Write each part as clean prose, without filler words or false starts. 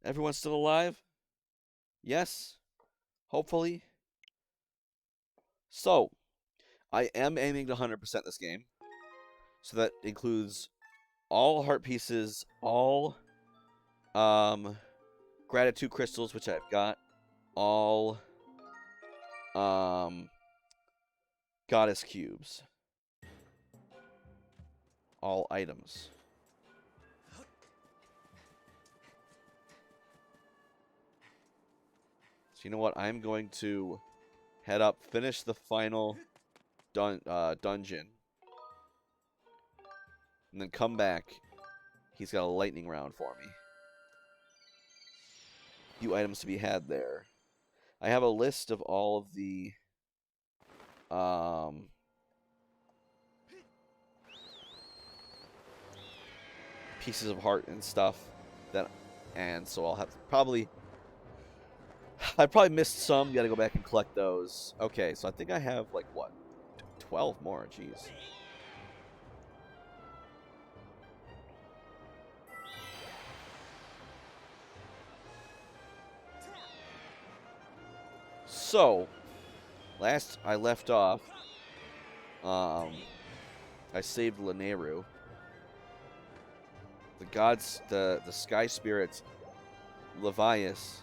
Everyone's still alive? Yes? Hopefully? So, I am aiming to 100% this game. So that includes all heart pieces, all um, gratitude crystals, which I've got, all um, goddess cubes, all items. So you know what? I'm going to head up, finish the final dungeon, and then come back. He's got a lightning round for me. Few items to be had there. I have a list of all of the um, pieces of heart and stuff that, and so I'll have probably. I probably missed some. Got to go back and collect those. Okay, so I think I have like what, 12 more. Jeez. So, last I left off, I saved Laneru. The gods, the sky spirits, Levias,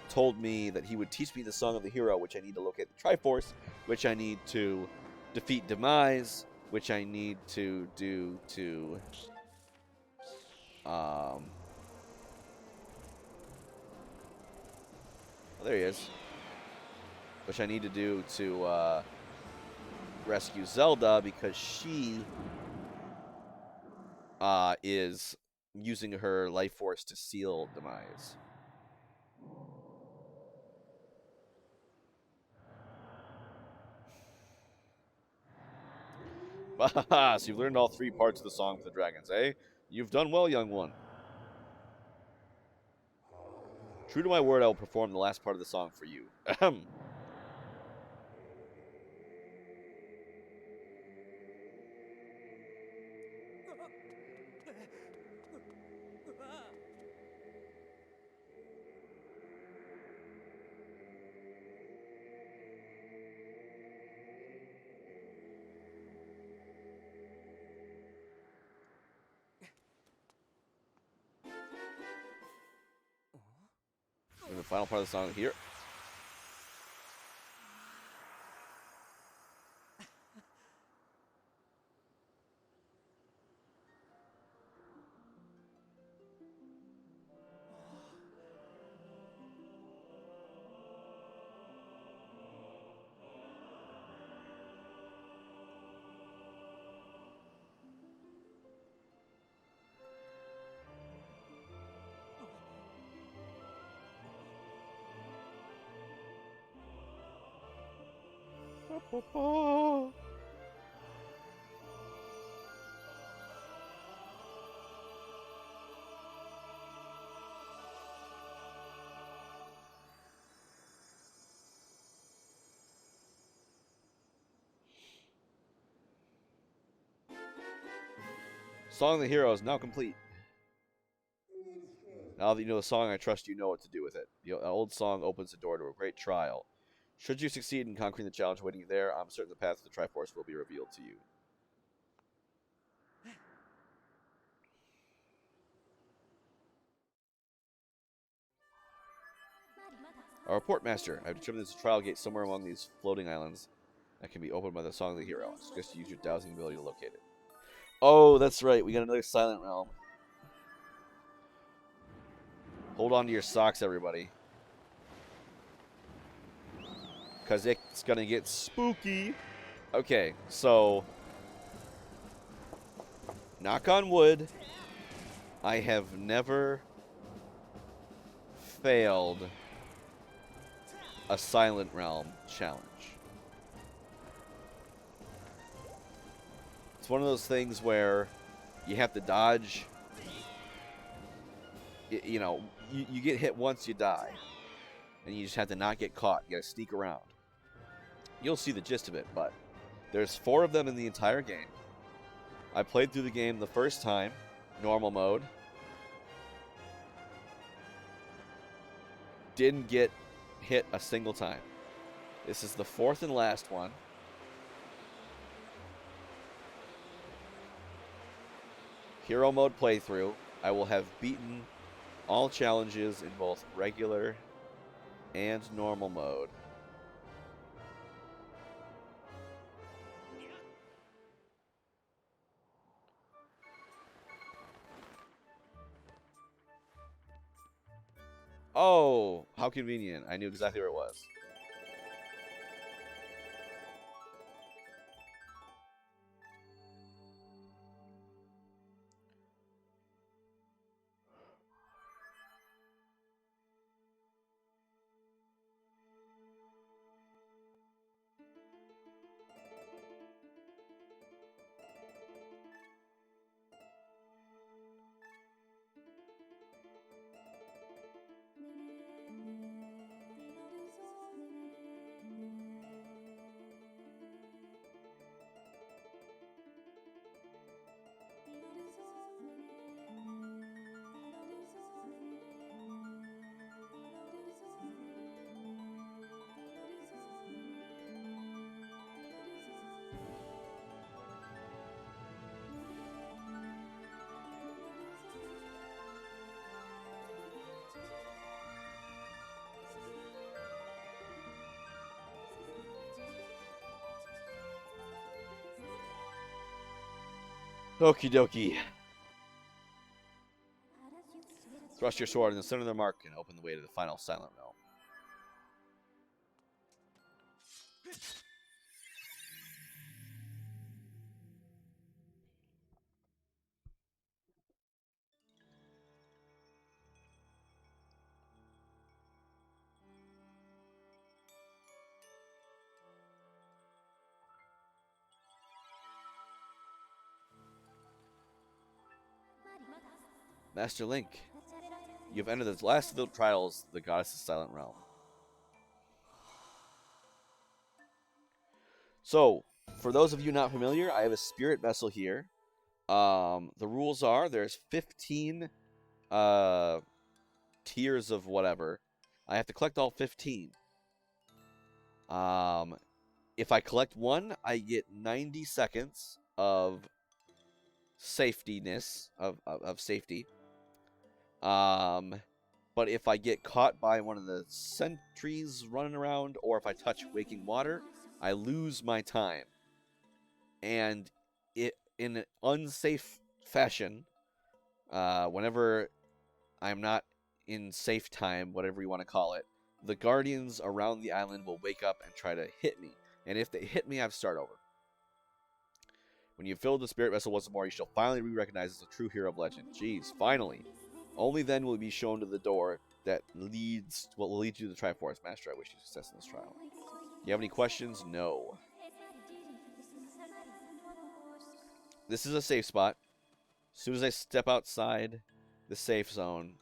told me that he would teach me the Song of the Hero, which I need to locate the Triforce, which I need to defeat Demise, which I need to do to oh, there he is. Which I need to do to rescue Zelda because she is using her life force to seal Demise. So you've learned all three parts of the Song of the Dragons, eh? You've done well, young one. True to my word, I will perform the last part of the song for you. Ahem. And the final part of the song here. Song of the Hero is now complete. Now that you know the song, I trust you know what to do with it. The old song opens the door to a great trial. Should you succeed in conquering the challenge waiting you there, I'm certain the path to the Triforce will be revealed to you. Our report master, I've determined there's a trial gate somewhere among these floating islands that can be opened by the Song of the Hero. Just use your dowsing ability to locate it. Oh, that's right. We got another Silent Realm. Hold on to your socks, everybody. Because it's going to get spooky. Okay, so... knock on wood. I have never failed a Silent Realm challenge. It's one of those things where you have to dodge. You know, you get hit once, you die. And you just have to not get caught. You gotta sneak around. You'll see the gist of it, but there's 4 of them in the entire game. I played through the game the first time, normal mode. didn't get hit a single time. This is the fourth and last one. Hero mode playthrough. I will have beaten all challenges in both regular and normal mode. Oh, how convenient. I knew exactly where it was. Okie dokie. Thrust your sword in the center of the mark and open the way to the final silent realm. Master Link, you've entered the last of the trials of the Goddess's Silent Realm. So, for those of you not familiar, I have a spirit vessel here. The rules are there's 15 tiers of whatever. I have to collect all 15. If I collect one, I get 90 seconds of safetyness of safety. But if I get caught by one of the sentries running around, or if I touch waking water, I lose my time. And it in an unsafe fashion, whenever I'm not in safe time, whatever you want to call it, the guardians around the island will wake up and try to hit me. And if they hit me, I have to start over. When you fill the spirit vessel once more, you shall finally be recognized as a true hero of legend. Jeez, finally. Only then will you be shown to the door that will lead you to the Triforce. Master, I wish you success in this trial. You have any questions? No. This is a safe spot. As soon as I step outside the safe zone,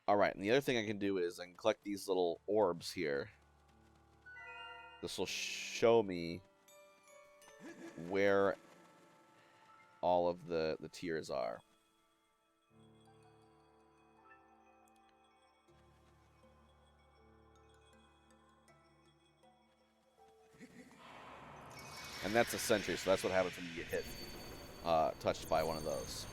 alright, and the other thing I can do is I can collect these little orbs here. This will show me where all of the tiers are. And that's a sentry, so that's what happens when you get hit, touched by one of those.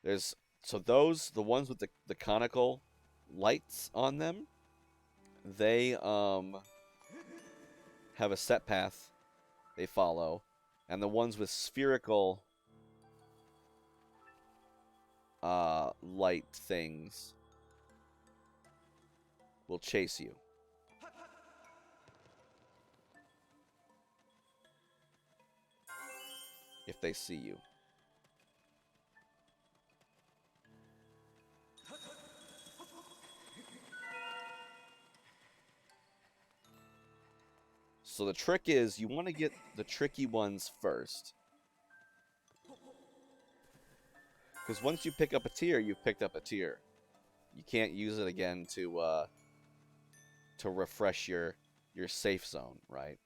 The ones with the conical lights on them, they have a set path they follow, and the ones with spherical light things will chase you. If they see you. So the trick is you want to get the tricky ones first. Because once you pick up a tier, you've picked up a tier. You can't use it again to refresh your safe zone, right?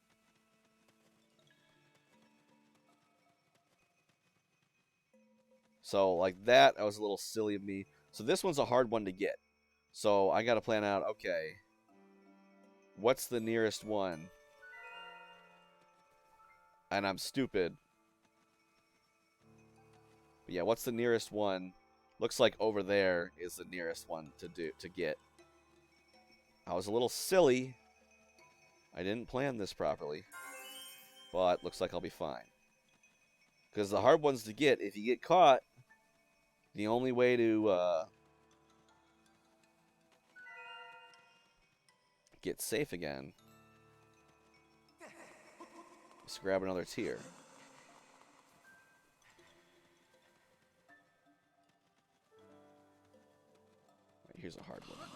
So like that was a little silly of me. So this one's a hard one to get. So I got to plan out, okay, what's the nearest one? And I'm stupid. But yeah, what's the nearest one? Looks like over there is the nearest one to get. I was a little silly. I didn't plan this properly. But looks like I'll be fine. Because the hard ones to get, if you get caught, the only way to get safe again is to grab another tier. Right, here's a hard one.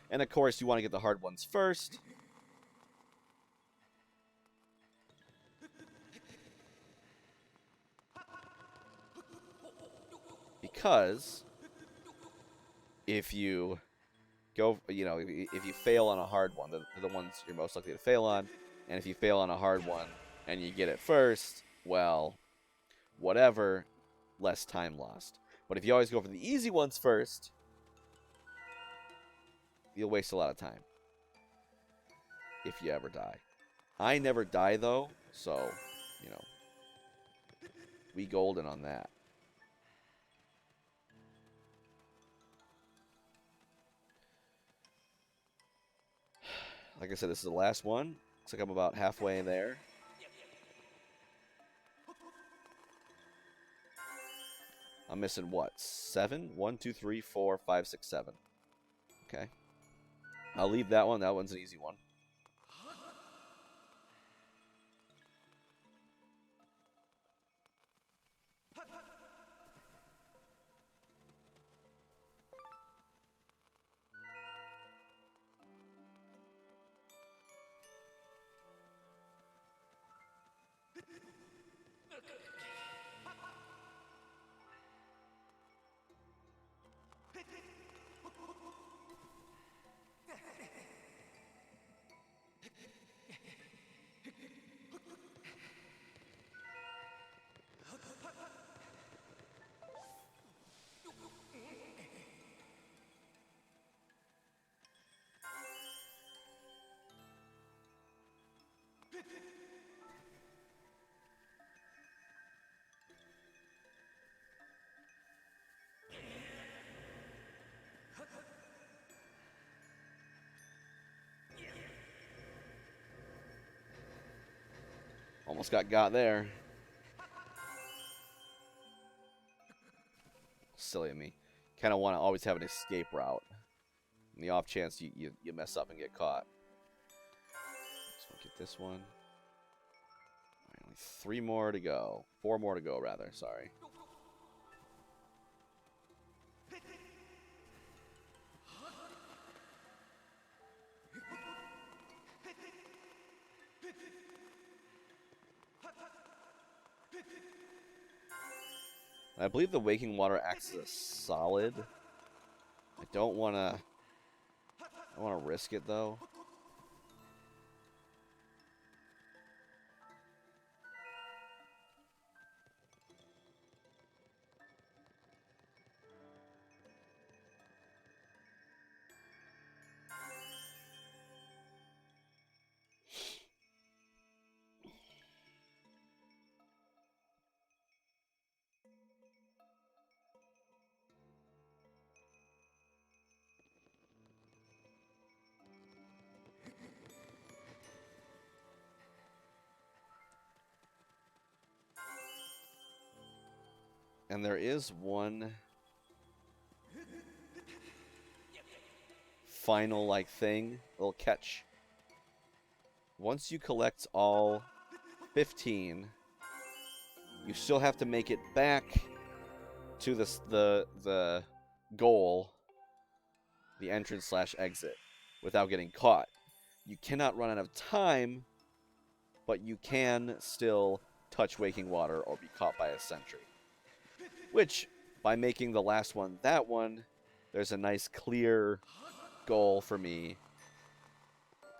And of course, you want to get the hard ones first. Because if you go, if you fail on a hard one, they're the ones you're most likely to fail on. And if you fail on a hard one and you get it first, well, whatever, less time lost. But if you always go for the easy ones first, you'll waste a lot of time. If you ever die. I never die, though, so, we golden on that. Like I said, this is the last one. Looks like I'm about halfway there. I'm missing what? 7? 1, 2, 3, 4, 5, 6, 7. Okay. I'll leave that one. That one's an easy one. Almost got there. Silly of me. Kind of want to always have an escape route. In the off chance you mess up and get caught. So we'll get this one. All right, only 3 more to go. 4 more to go, rather. Sorry. I believe the Waking Water acts as a solid. I don't want to risk it, though. And there is one final, thing, little catch. Once you collect all 15, you still have to make it back to the goal, the entrance/exit, without getting caught. You cannot run out of time, but you can still touch Waking Water or be caught by a sentry. Which, by making the last one that one, There's a nice clear goal for me.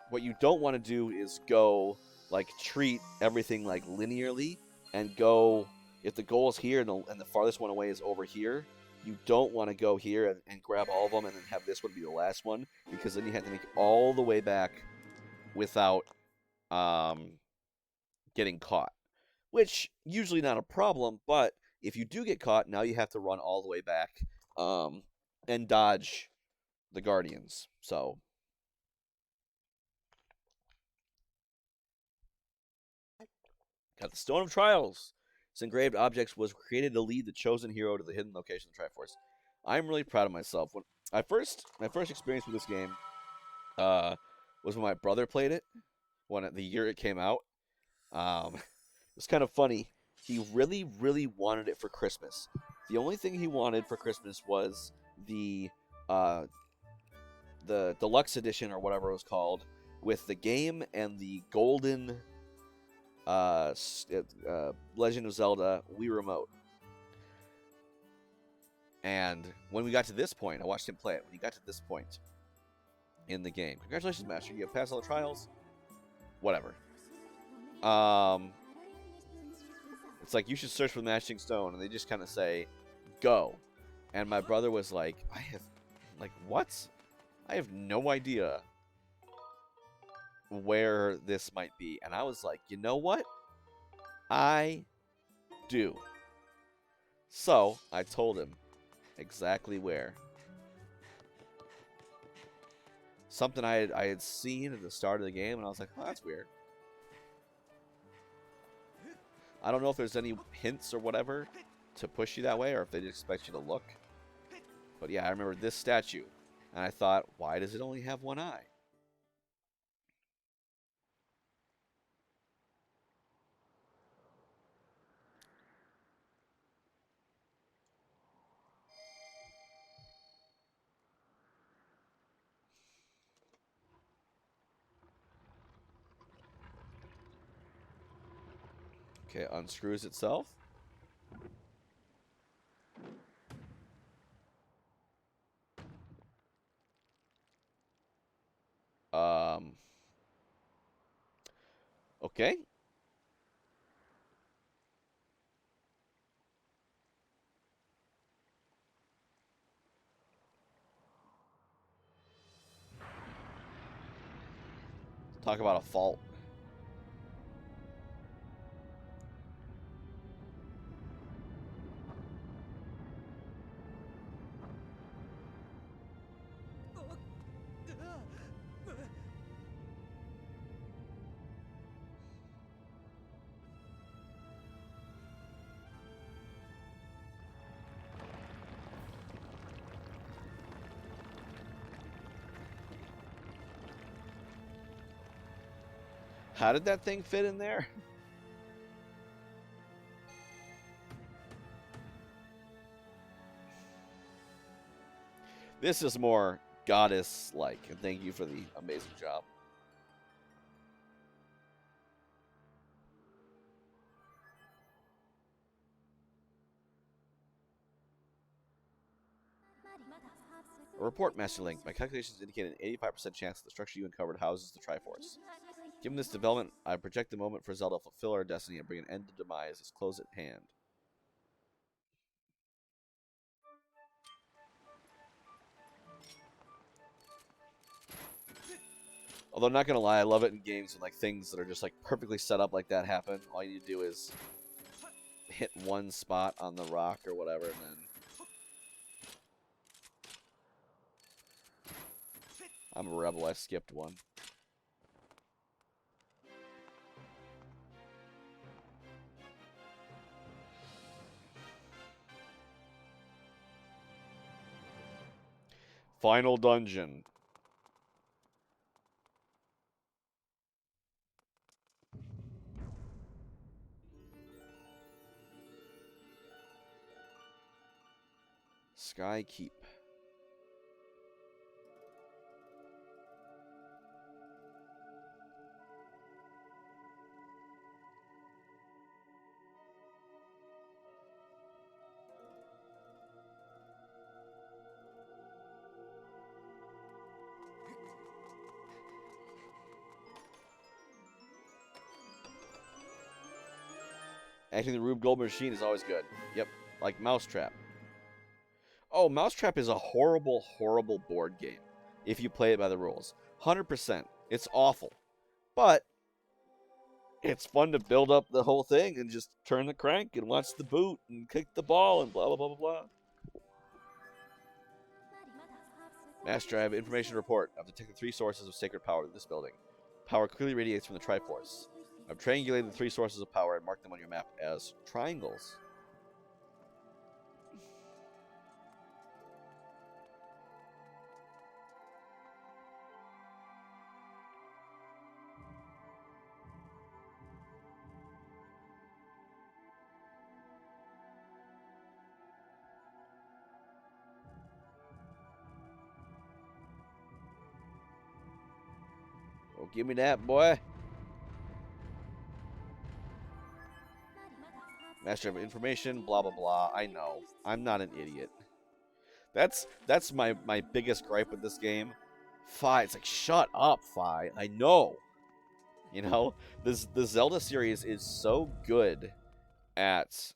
What you don't want to do is go, like, treat everything, like, linearly and go, if the goal is here and the farthest one away is over here, you don't want to go here and grab all of them and then have this one be the last one, because then you have to make it all the way back without getting caught, which usually not a problem, but if you do get caught, now you have to run all the way back and dodge the guardians. So got the Stone of Trials. This engraved object was created to lead the chosen hero to the hidden location of the Triforce. I'm really proud of myself. When my first experience with this game was when my brother played it, the year it came out. It was kind of funny. He really, really wanted it for Christmas. The only thing he wanted for Christmas was the deluxe edition or whatever it was called, with the game and the golden Legend of Zelda Wii Remote. And when we got to this point, I watched him play it. When he got to this point in the game, congratulations, Master. You have passed all the trials. Whatever. It's like, you should search for the Matching Stone, and they just kind of say, go. And my brother was like, what? I have no idea where this might be. And I was like, you know what? I do. So I told him exactly where. Something I had seen at the start of the game, and I was like, oh, that's weird. I don't know if there's any hints or whatever to push you that way, or if they just expect you to look. But yeah, I remember this statue, and I thought, why does it only have one eye? Okay, unscrews itself. Okay. Talk about a fault. How did that thing fit in there? This is more goddess-like, and thank you for the amazing job. A report, Master Link. My calculations indicate an 85% chance that the structure you uncovered houses the Triforce. Given this development, I project the moment for Zelda to fulfill our destiny and bring an end to demise is close at hand. Although, I'm not gonna lie, I love it in games when, like, things that are just, like, perfectly set up like that happen. All you need to do is hit one spot on the rock or whatever, and then... I'm a rebel, I skipped one. Final dungeon. Sky Keep. Acting the Rube Goldberg machine is always good. Yep, like Mousetrap. Oh, Mousetrap is a horrible, horrible board game if you play it by the rules. 100%. It's awful. But it's fun to build up the whole thing and just turn the crank and watch the boot and kick the ball and blah, blah, blah, blah, blah. Mass Drive Information Report. I've detected 3 sources of sacred power in this building. Power clearly radiates from the Triforce. I've triangulated the 3 sources of power and marked them on your map as triangles. Oh, give me that, boy. Master of information, blah, blah, blah. I know. I'm not an idiot. That's my biggest gripe with this game. Fi, it's like, shut up, Fi. I know. You know, the Zelda series is so good at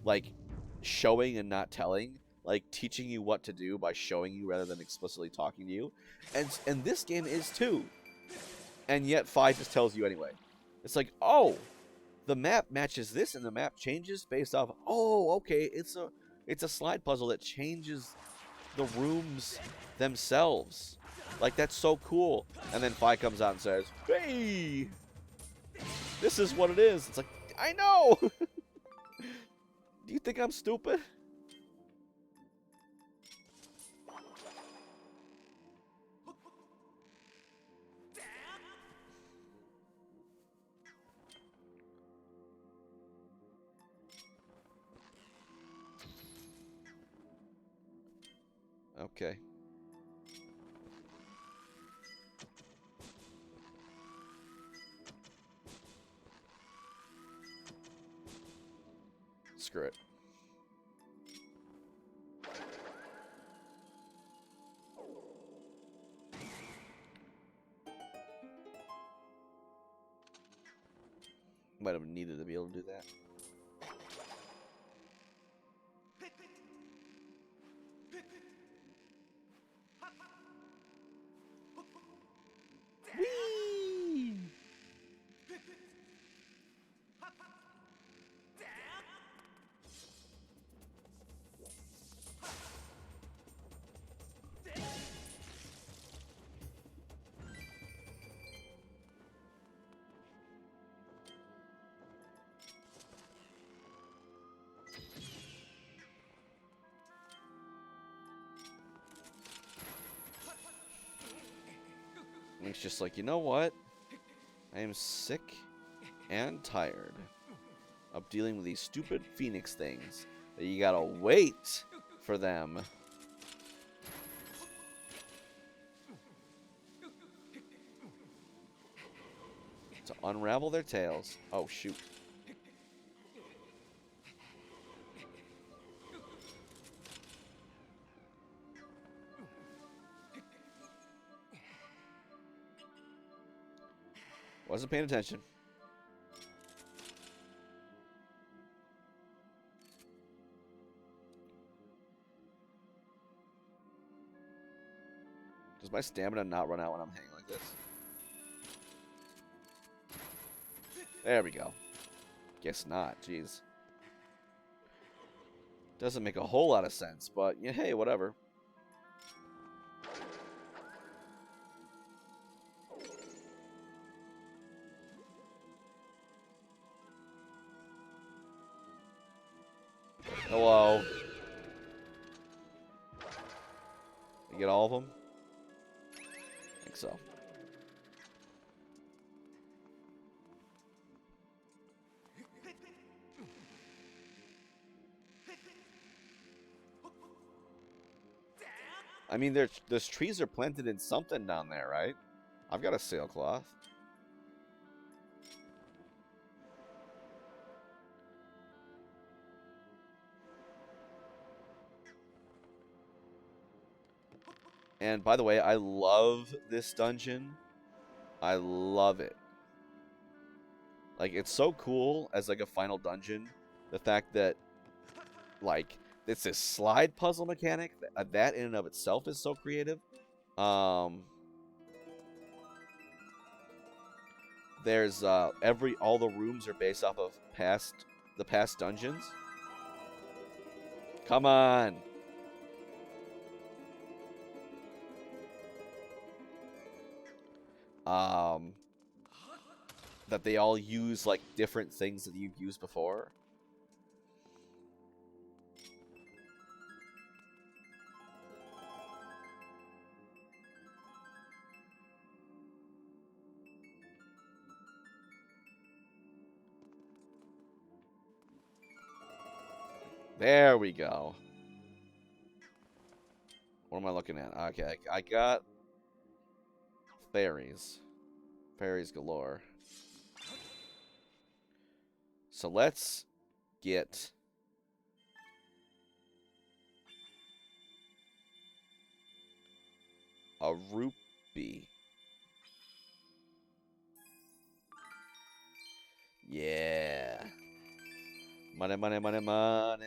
like showing and not telling, like teaching you what to do by showing you rather than explicitly talking to you. And this game is too. And yet Fi just tells you anyway. It's like, oh, the map matches this and the map changes based off, oh, okay, it's a slide puzzle that changes the rooms themselves. Like, that's so cool. And then Fi comes out and says, hey, this is what it is. It's like, I know. Do you think I'm stupid? Okay. Screw it. Might have needed to be able to do that. Whee! Link's just like, you know what? I am sick and tired of dealing with these stupid Phoenix things that you gotta wait for them. To unravel their tails. Oh, shoot. Wasn't paying attention. Does my stamina not run out when I'm hanging like this? There we go. Guess not. Jeez. Doesn't make a whole lot of sense, but yeah, hey, whatever. Hello. You get all of them? I think so. I mean, there's trees are planted in something down there, right? I've got a sailcloth. And by the way, I love this dungeon. I love it. Like, it's so cool as, like, a final dungeon. The fact that, like, it's this slide puzzle mechanic. That in and of itself is so creative. There's, all the rooms are based off of the past dungeons. Come on! That they all use, like, different things that you've used before. There we go. What am I looking at? Okay, I got fairies. Fairies galore. So let's get a rupee. Yeah. Money, money, money, money.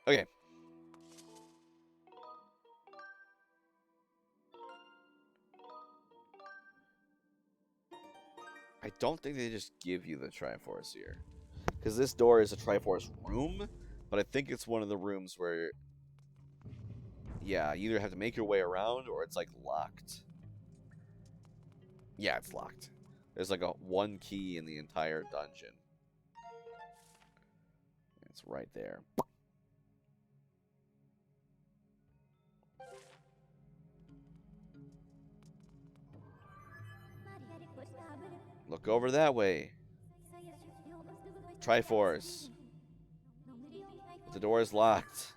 Okay. I don't think they just give you the Triforce here. Because this door is a Triforce room, but I think it's one of the rooms where, yeah, you either have to make your way around or it's, like, locked. Yeah, it's locked. There's, like, one key in the entire dungeon. It's right there. Look over that way. Triforce. The door is locked.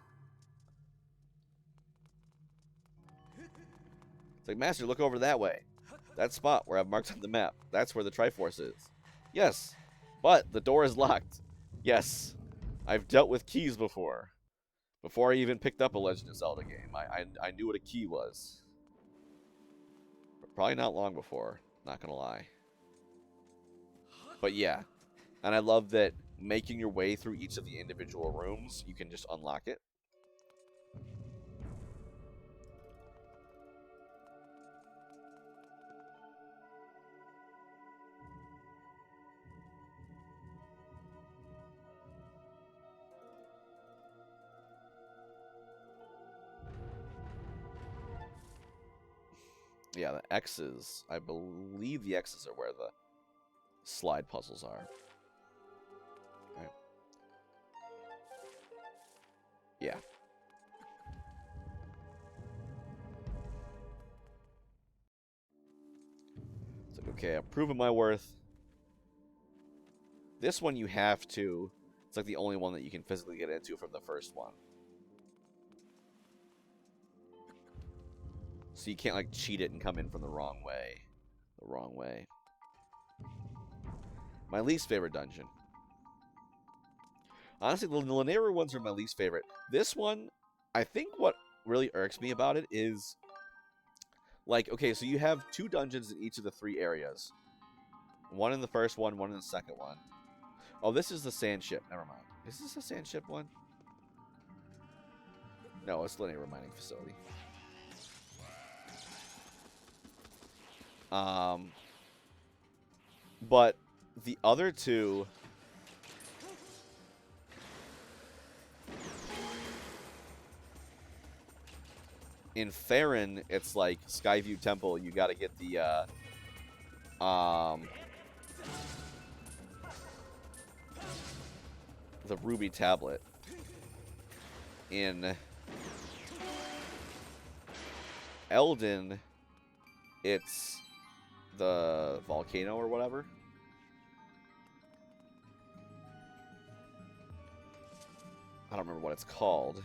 It's like, Master, look over that way. That spot where I've marked on the map. That's where the Triforce is. Yes, but the door is locked. Yes, I've dealt with keys before. Before I even picked up a Legend of Zelda game, I knew what a key was. But probably not long before, not gonna lie. But yeah, and I love that making your way through each of the individual rooms, you can just unlock it. Yeah, the X's, I believe the X's are where the slide puzzles are. Okay. Yeah. It's like, okay, I've proven my worth. This one you have to. It's like the only one that you can physically get into from the first one. So you can't, like, cheat it and come in from the wrong way. The wrong way. My least favorite dungeon. Honestly, the Lanayru ones are my least favorite. This one, I think what really irks me about it is, like, okay, so you have 2 dungeons in each of the 3 areas. One in the first one in the second one. Oh, this is the sand ship. Never mind. Is this a sand ship one? No, it's Lanayru mining facility. But the other 2, in Farron, it's like Skyview Temple. You got to get the ruby tablet. In Eldin, it's the volcano or whatever. I don't remember what it's called.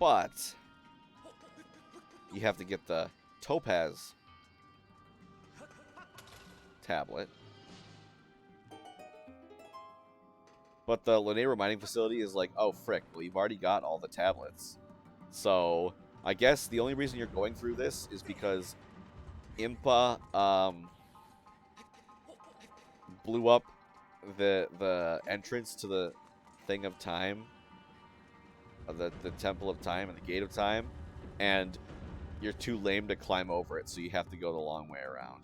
But you have to get the Topaz tablet. But the Linnea mining facility is like, oh, frick, well, you've already got all the tablets. So I guess the only reason you're going through this is because Impa blew up the entrance to the thing of time, the Temple of Time and the Gate of Time, and you're too lame to climb over it, so you have to go the long way around.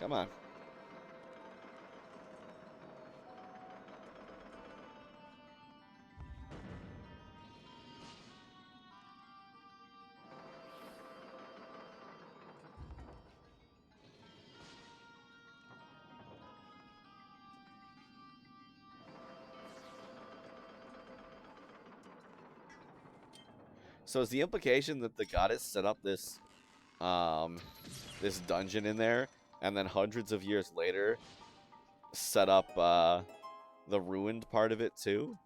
Come on. So is the implication that the goddess set up this this dungeon in there, and then hundreds of years later set up the ruined part of it too?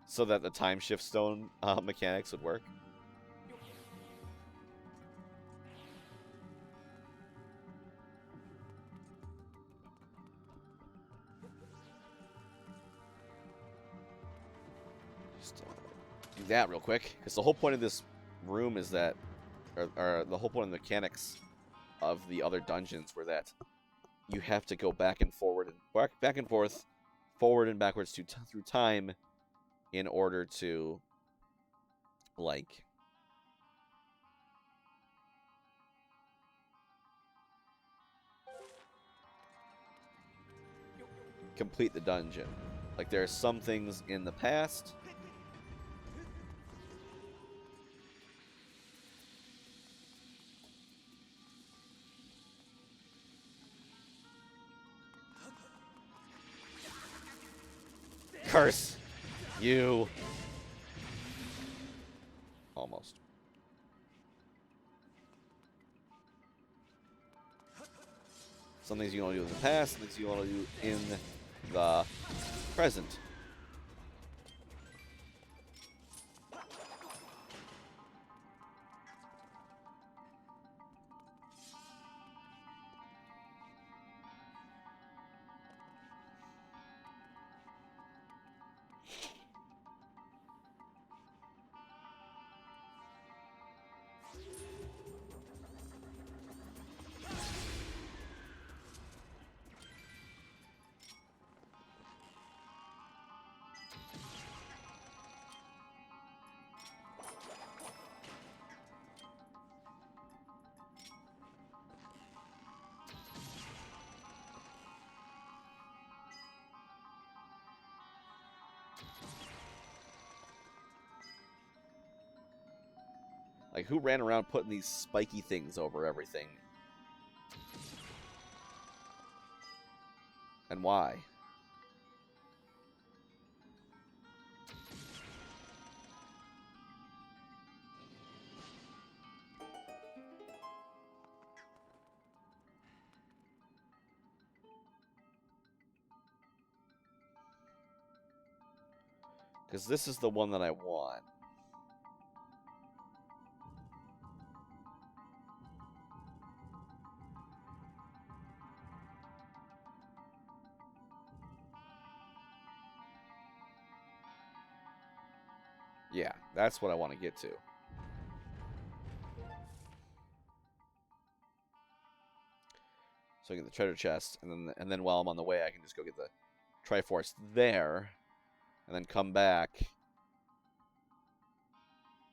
So that the time shift stone mechanics would work? Just do that real quick, because the whole point of this room is that, or the whole point of the mechanics of the other dungeons were that you have to go back and forward and back and forth, forward and backwards through time in order to, like, complete the dungeon. Like, there are some things in the past. Curse you. Almost. Some things you want to do in the past, some things you want to do in the present. Like, who ran around putting these spiky things over everything? And why? Because this is the one that I want. Yeah, that's what I want to get to. So I get the treasure chest, and then while I'm on the way, I can just go get the Triforce there, and then come back,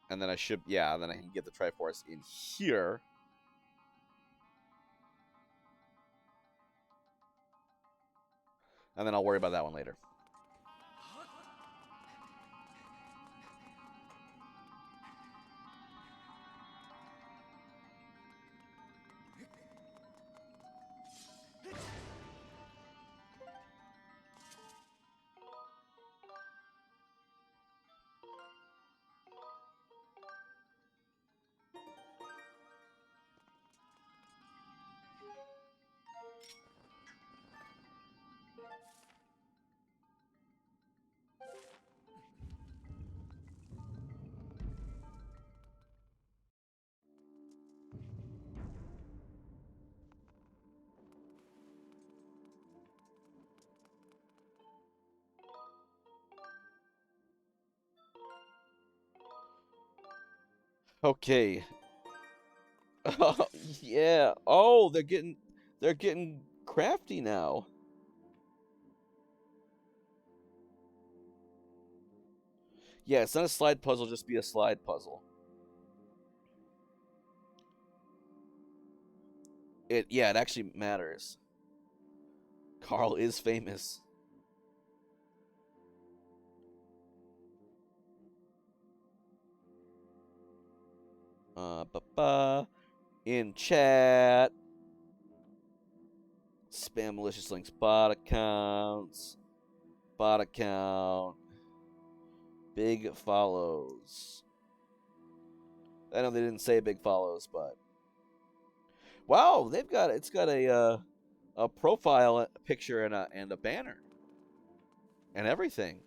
and then I should, yeah, then I can get the Triforce in here. And then I'll worry about that one later. Okay. Oh, yeah. Oh, they're getting crafty now. Yeah, it's not a slide puzzle, just be a slide puzzle. Yeah, it actually matters. Carl is famous. In chat. Spam malicious links, bot accounts, bot account, big follows. I know they didn't say big follows, but wow, it's got a profile picture and a banner and everything.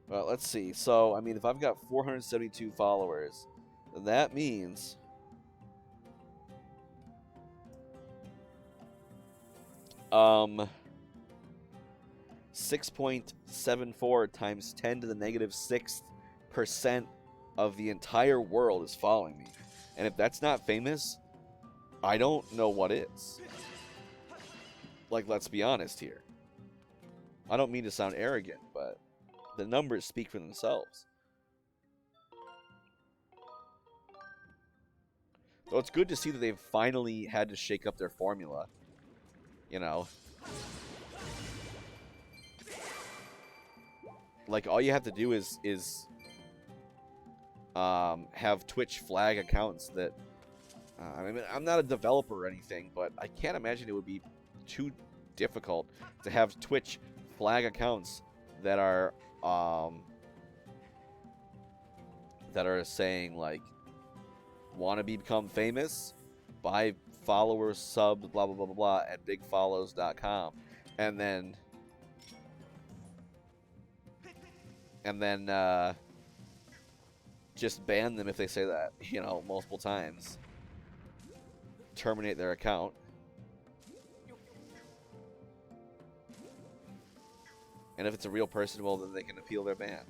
Well, let's see. So, I mean, if I've got 472 followers, then that means 6.74 times 10 to the negative 6% of the entire world is following me. And if that's not famous, I don't know what is. Like, let's be honest here. I don't mean to sound arrogant, but the numbers speak for themselves. So it's good to see that they've finally had to shake up their formula. You know. Like, all you have to do is have Twitch flag accounts that... I mean, I'm not a developer or anything, but I can't imagine it would be too difficult to have Twitch flag accounts that are saying, like, want to become famous? Buy followers, subs, blah, blah, blah, blah, blah, at bigfollows.com. And then just ban them if they say that, you know, multiple times. Terminate their account. And if it's a real person, well, then they can appeal their ban.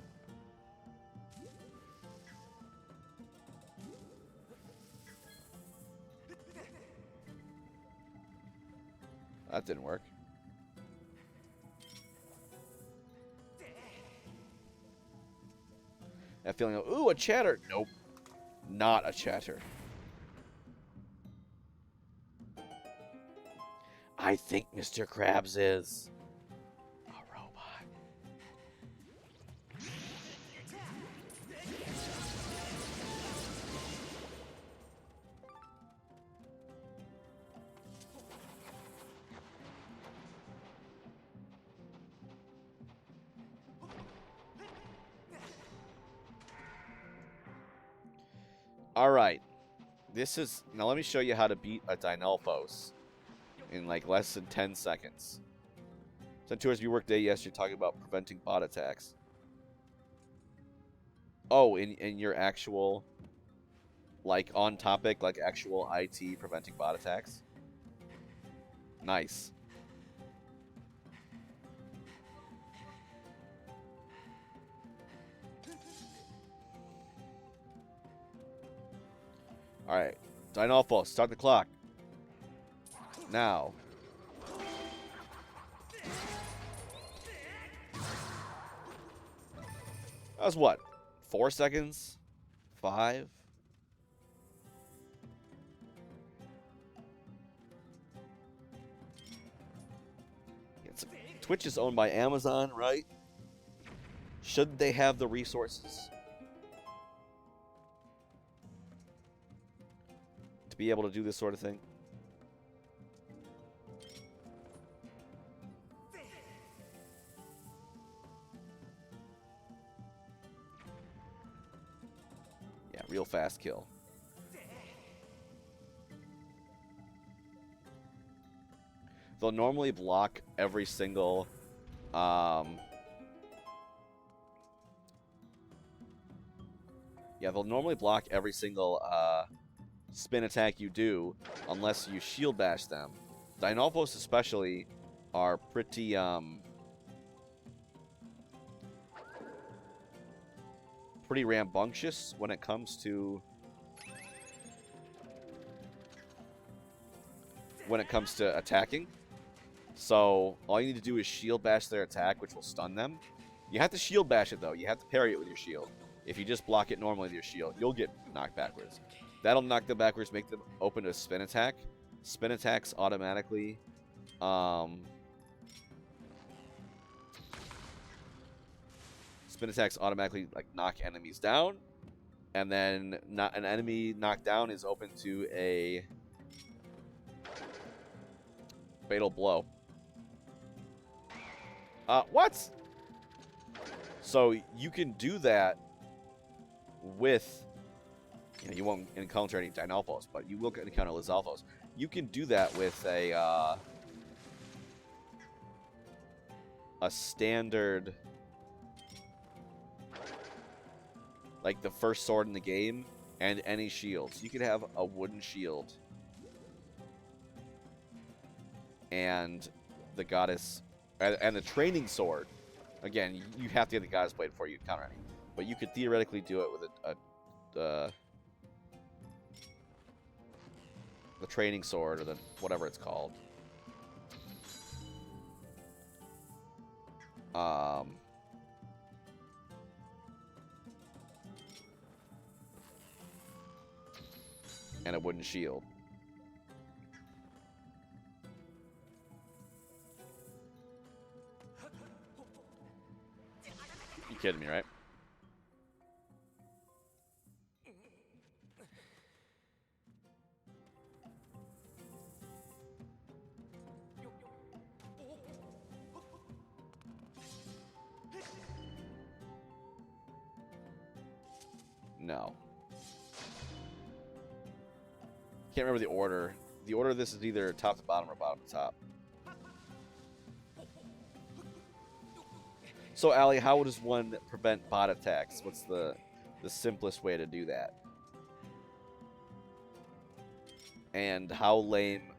That didn't work. That feeling of, ooh, a chatter. Nope. Not a chatter. I think Mr. Krabs is a robot. Alright. Now let me show you how to beat a Dinalphos in like less than 10 seconds. Sent tours you work day, yes, you're talking about preventing bot attacks. Oh, in your actual, like, on topic, like actual IT preventing bot attacks? Nice. Alright. Dinalphos, start the clock. Now. That was what? 4 seconds? 5? Twitch is owned by Amazon, right? Should they have the resources to be able to do this sort of thing? Yeah, real fast kill. They'll normally block every single Yeah, they'll normally block every single spin attack you do unless you shield bash them. Dynalpos especially are pretty pretty rambunctious when it comes to attacking. So all you need to do is shield bash their attack, which will stun them. You have to shield bash it though. You have to parry it with your shield. If you just block it normally with your shield, you'll get knocked backwards. That'll knock them backwards, make them open to a spin attack. Spin attacks automatically like knock enemies down, and then not an enemy knocked down is open to a fatal blow. What? So you can do that with, you won't encounter any Dynalphos, but you will encounter Lizalfos. You can do that with a standard, like the first sword in the game, and any shields. You could have a wooden shield and the goddess, and the training sword. Again, you have to get the goddess blade before you encounter any. But you could theoretically do it with the training sword, or the whatever it's called. And a wooden shield. You kidding me, right? No. Can't remember the order. The order of this is either top to bottom or bottom to top. So, Allie, how does one prevent bot attacks? What's the simplest way to do that? And how lame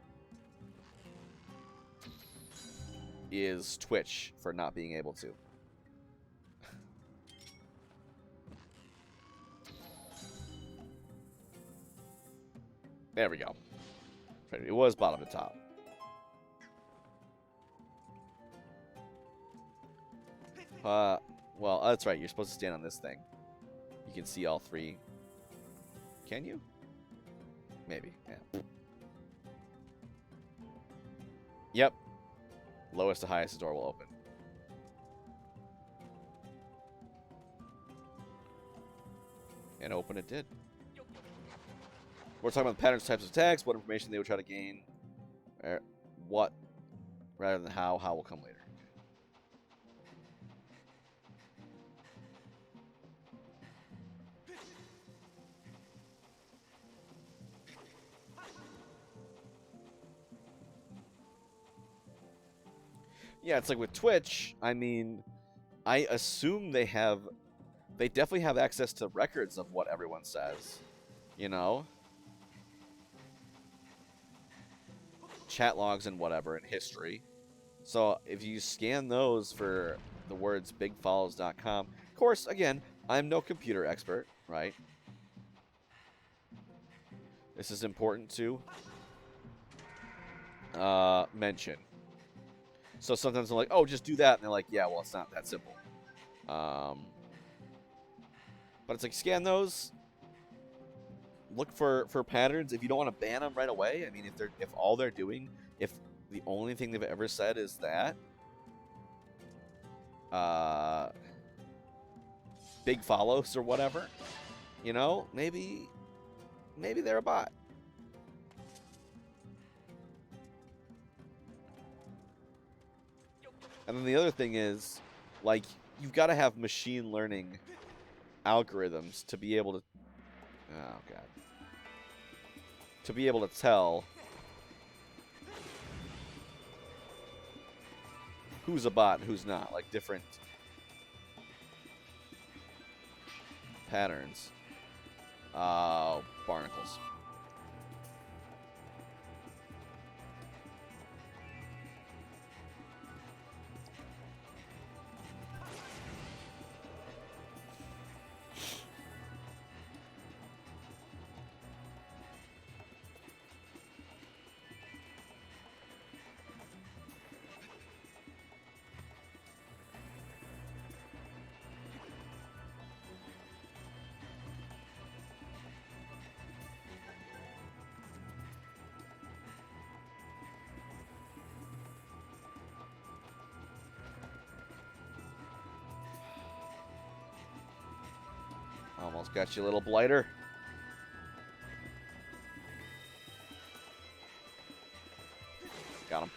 is Twitch for not being able to? There we go. It was bottom to top. Well, that's right. You're supposed to stand on this thing. You can see all three. Can you? Maybe. Yeah. Yep. Lowest to highest, the door will open. And open it did. We're talking about the patterns, types of attacks, what information they would try to gain, what, rather than how. How will come later. Yeah, it's like with Twitch, I mean, I assume they definitely have access to records of what everyone says, you know? Chat logs and whatever in history. So if you scan those for the words bigfollows.com, of course, again, I'm no computer expert, right? This is important to mention. So sometimes I'm like, oh, just do that. And they're like, yeah, well, it's not that simple. But it's like, scan those. Look for patterns. If you don't want to ban them right away, I mean, if all they're doing, if the only thing they've ever said is that, big follows or whatever, you know, maybe they're a bot. And then the other thing is, like, you've got to have machine learning algorithms to be able to, oh god, to be able to tell who's a bot and who's not, like different patterns. Barnacles. Almost got you, little blighter. Got him.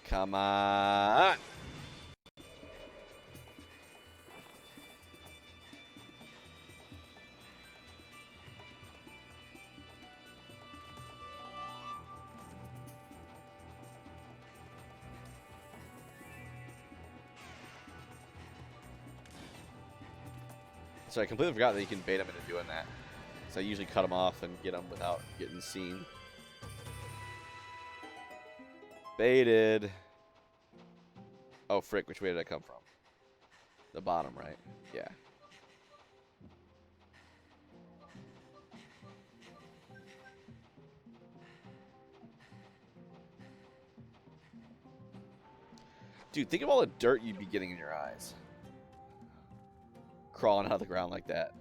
Come on. So I completely forgot that you can bait them into doing that. So I usually cut them off and get them without getting seen. Baited. Oh, frick. Which way did I come from? The bottom, right? Yeah. Dude, think of all the dirt you'd be getting in your eyes. Crawling out of the ground like that.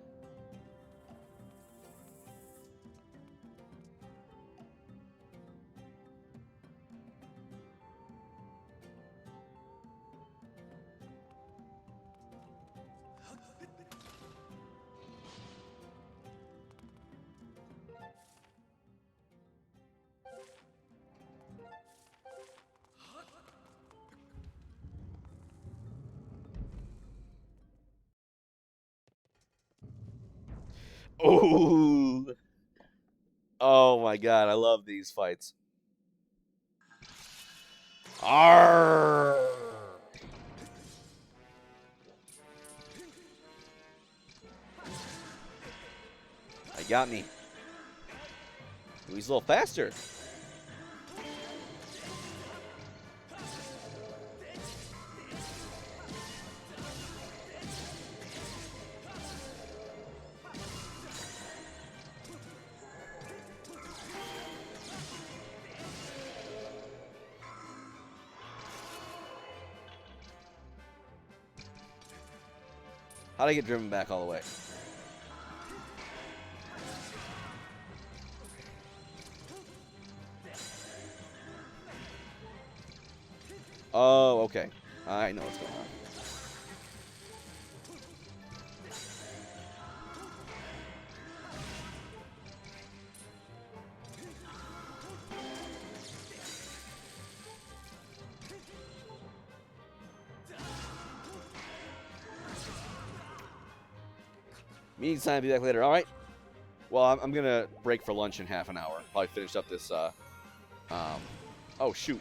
Oh, oh my god, I love these fights. Arrgh. I got me. Ooh, he's a little faster. How'd I get driven back all the way? Oh, okay. I know what's going on. Meeting time, be back later. All right. Well, I'm going to break for lunch in half an hour. Probably finish up this, oh, shoot.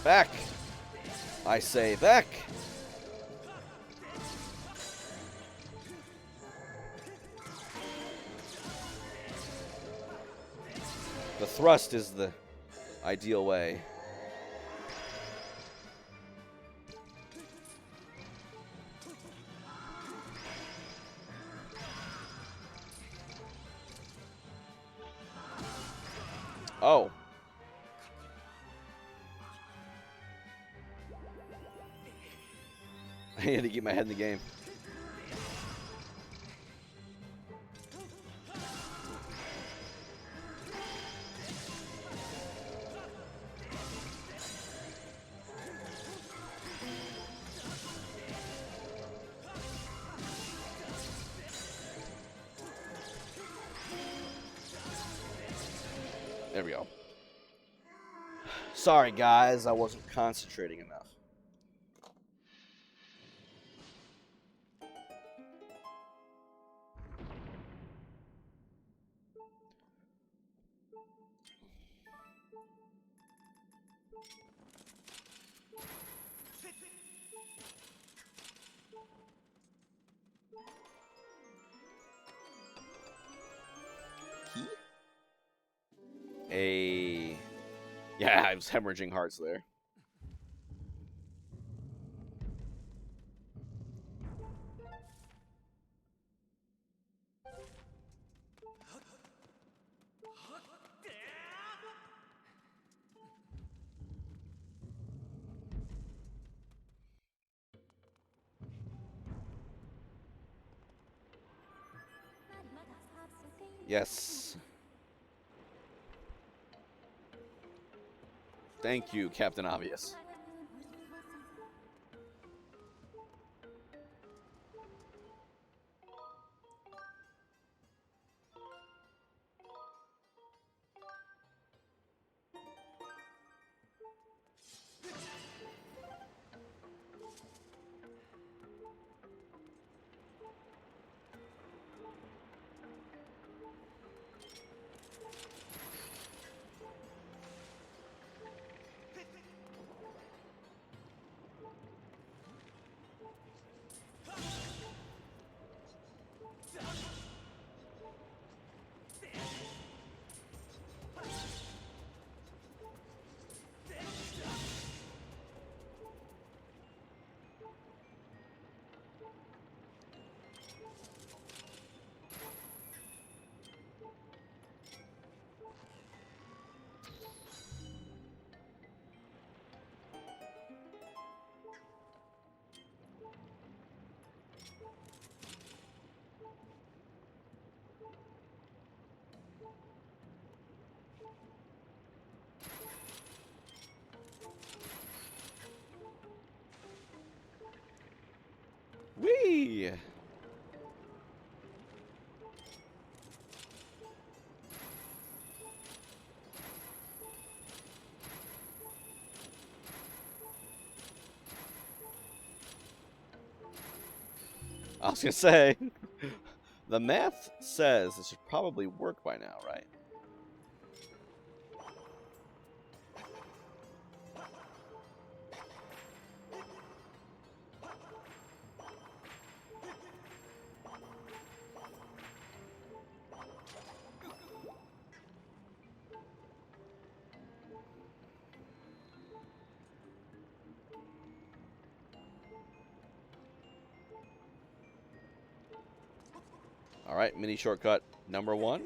Back. I say back. The thrust is the ideal way. Oh. I need to keep my head in the game. There we go. Sorry, guys. I wasn't concentrating enough. Yeah, I was hemorrhaging hearts there. Yes. Thank you, Captain Obvious. Whee! I was gonna say, the math says it should probably work by now, right? All right, mini shortcut number 1.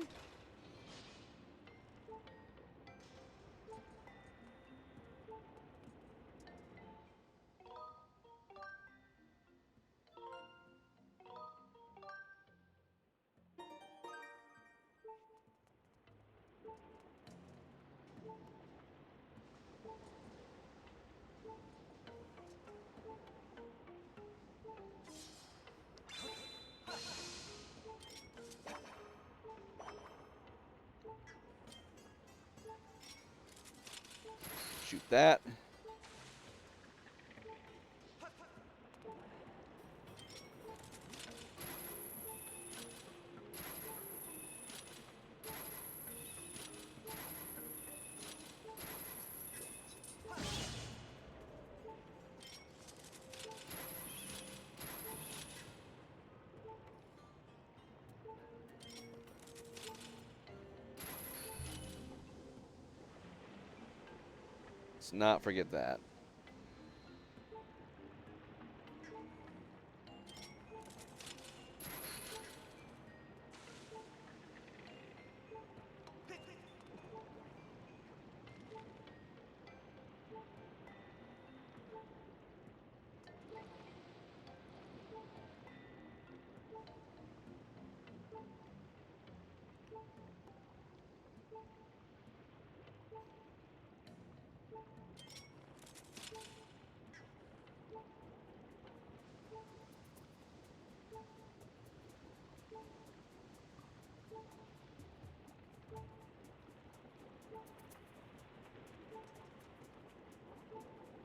Shoot that. Let's not forget that.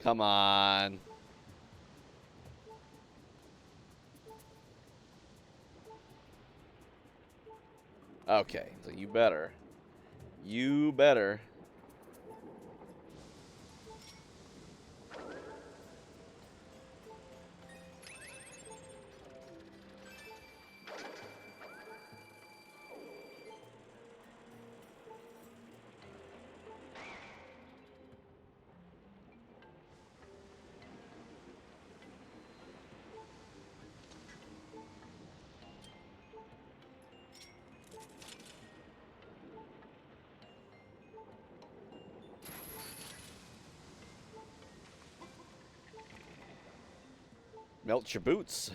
Come on. Okay, so you better. You better. Melt your boots.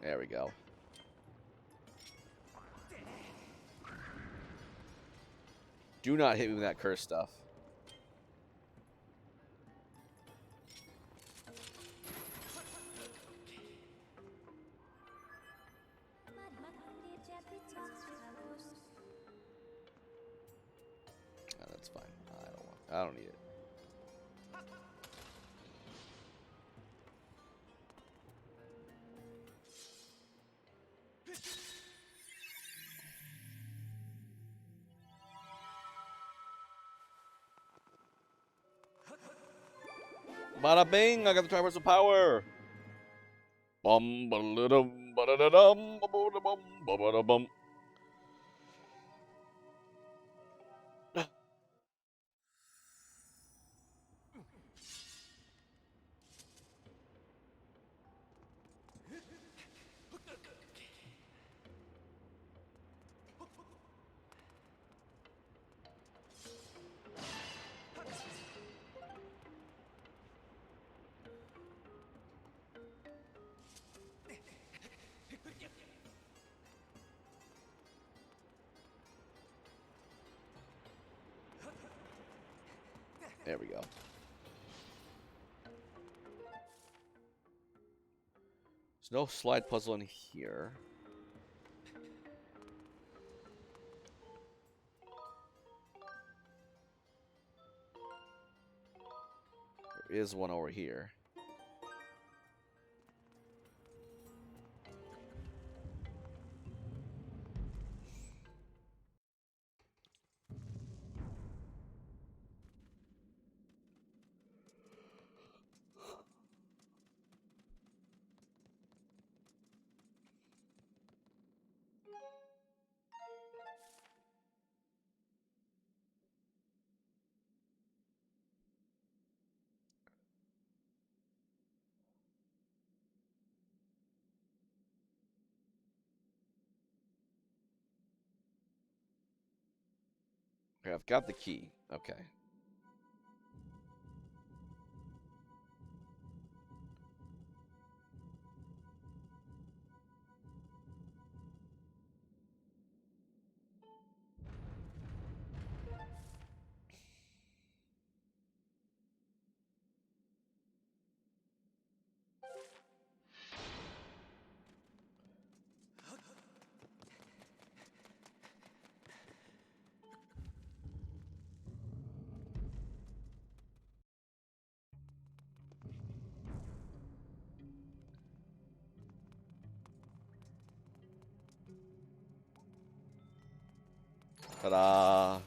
There we go. Do not hit me with that curse stuff. Oh, that's fine. I don't need it. Bada bing! I got the Triversal Power! Bum ba dum ba da dum ba ba bum ba ba da bum. There we go. There's no slide puzzle in here. There is one over here. Okay, I've got the key. Okay. Ta-da!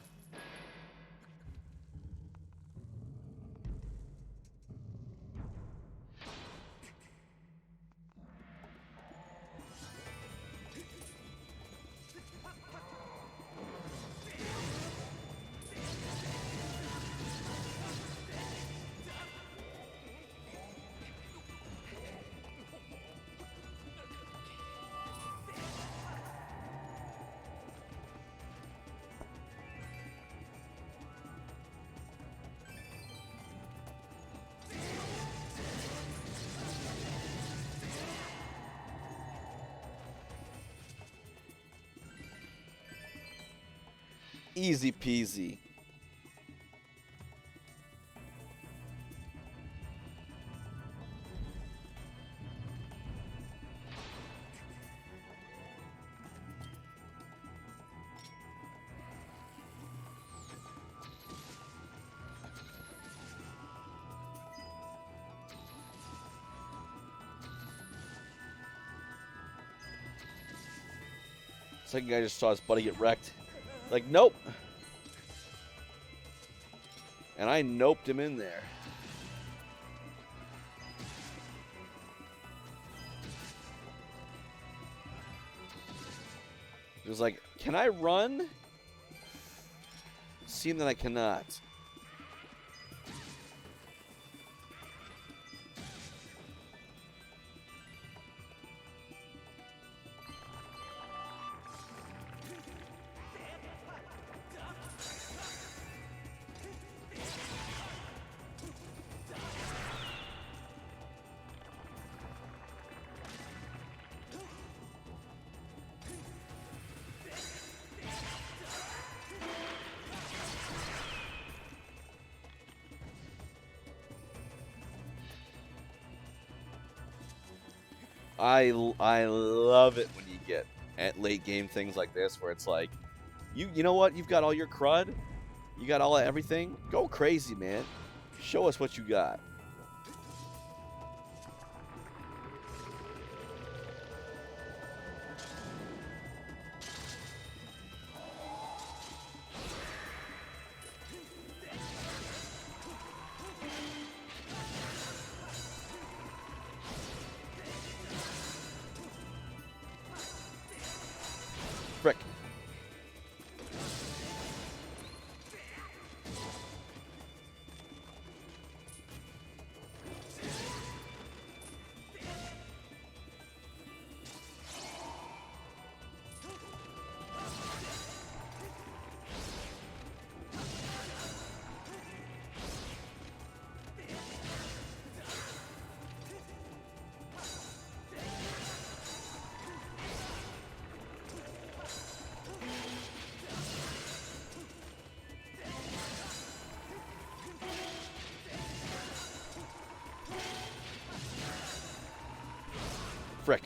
Easy peasy. Second guy just saw his buddy get wrecked. Like, nope. And I noped him in there. He was like, can I run? Seemed that I cannot. I love it when you get at late game things like this where it's like, you know what? You've got all your crud. You got all everything. Go crazy, man. Show us what you got. Frick. Frick.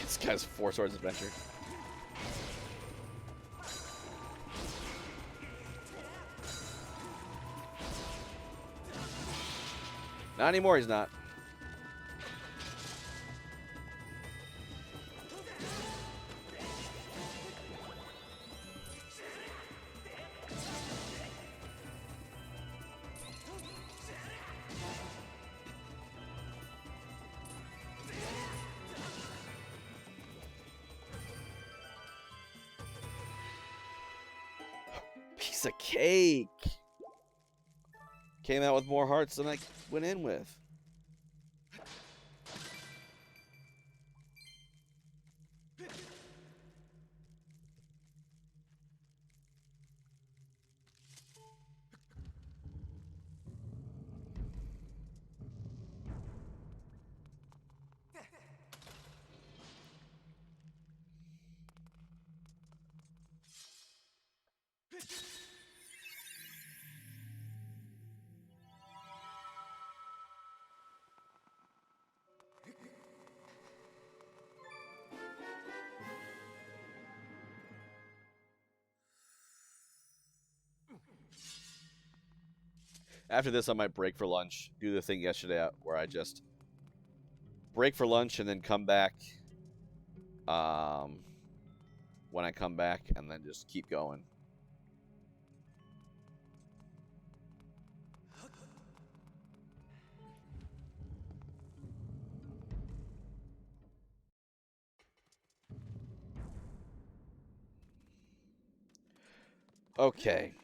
This guy's 4 Swords Adventure. Not anymore, he's not. Piece of cake. Came out with more hearts than I went in with. After this, I might break for lunch. Do the thing yesterday where I just break for lunch and then come back when I come back and then just keep going. Okay.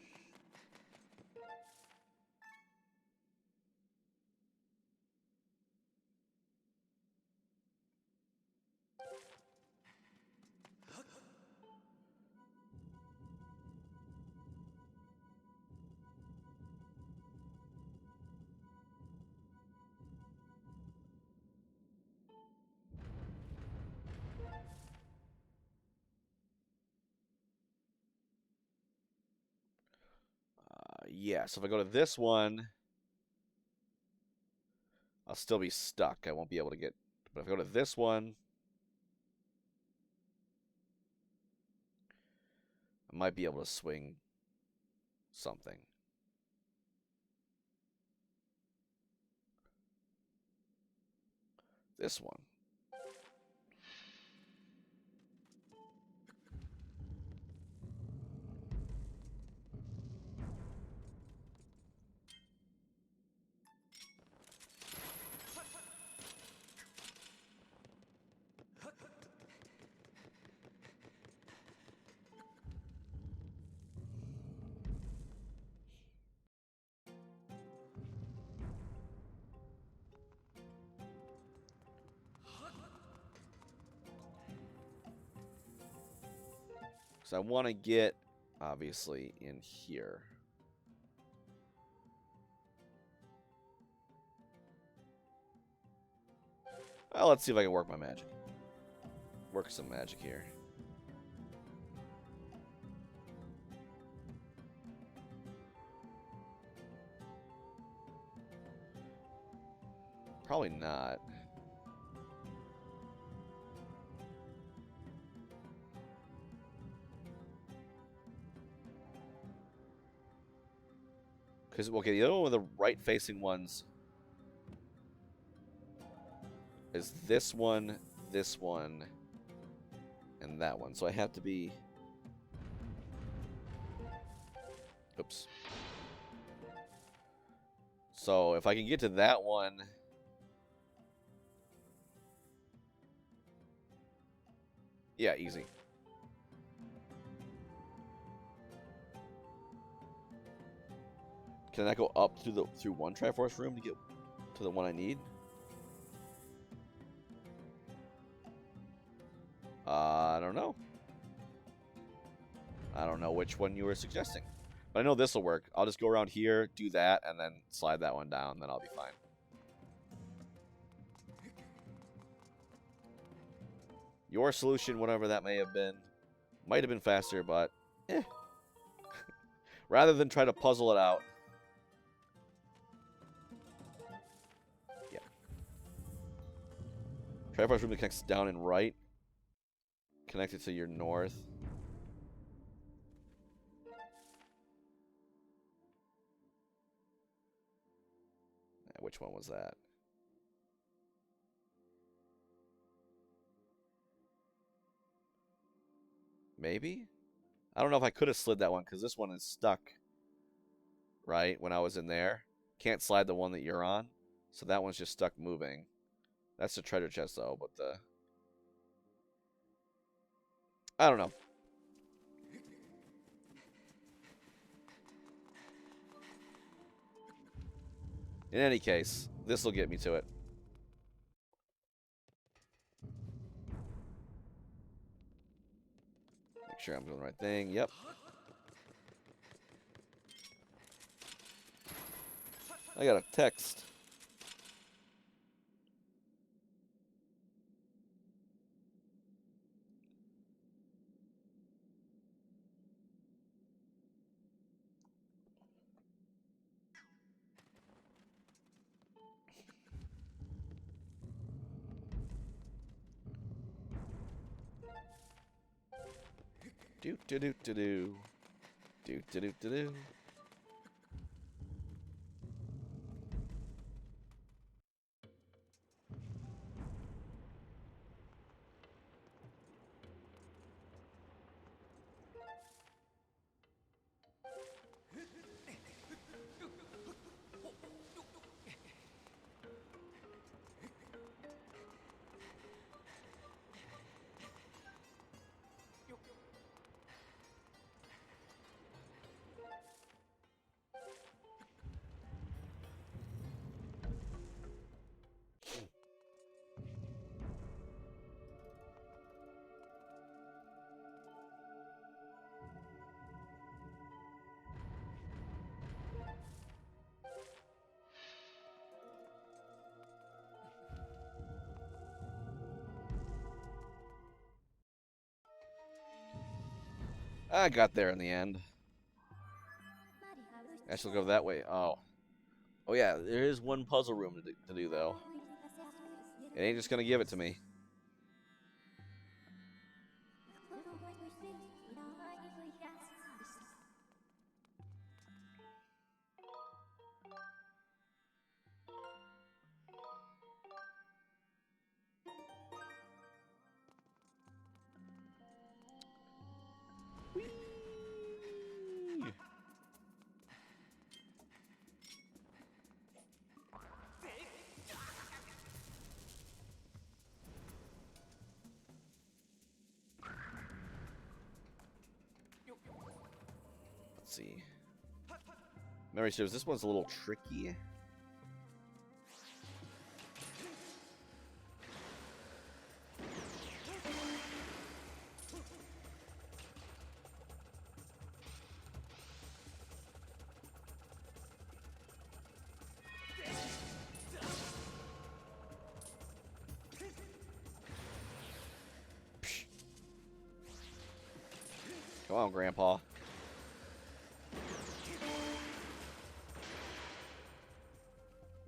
Yeah, so if I go to this one, I'll still be stuck. I won't be able to get... But if I go to this one, I might be able to swing something. This one. So I want to get, obviously, in here. Well, let's see if I can work my magic. Work some magic here. Probably not. Because, okay, the other one with the right-facing ones is this one, and that one. So I have to be... Oops. So if I can get to that one... Yeah, easy. Can I go up through one Triforce room to get to the one I need? I don't know. I don't know which one you were suggesting. But I know this will work. I'll just go around here, do that, and then slide that one down, then I'll be fine. Your solution, whatever that may have been, might have been faster, but eh. Rather than try to puzzle it out. Yeah. Triforce room that connects down and right. Connected to your north. Which one was that? Maybe? I don't know if I could have slid that one because this one is stuck. Right? When I was in there. Can't slide the one that you're on. So that one's just stuck moving. That's the treasure chest though, but the... I don't know. In any case, this will get me to it. Make sure I'm doing the right thing. Yep. I got a text. Do do do do do. Do do do do do. I got there in the end. I shall go that way. Oh. Oh yeah, there is one puzzle room to do though. It ain't just gonna give it to me. Let's see. Memory serves, this one's a little tricky. Come on, Grandpa.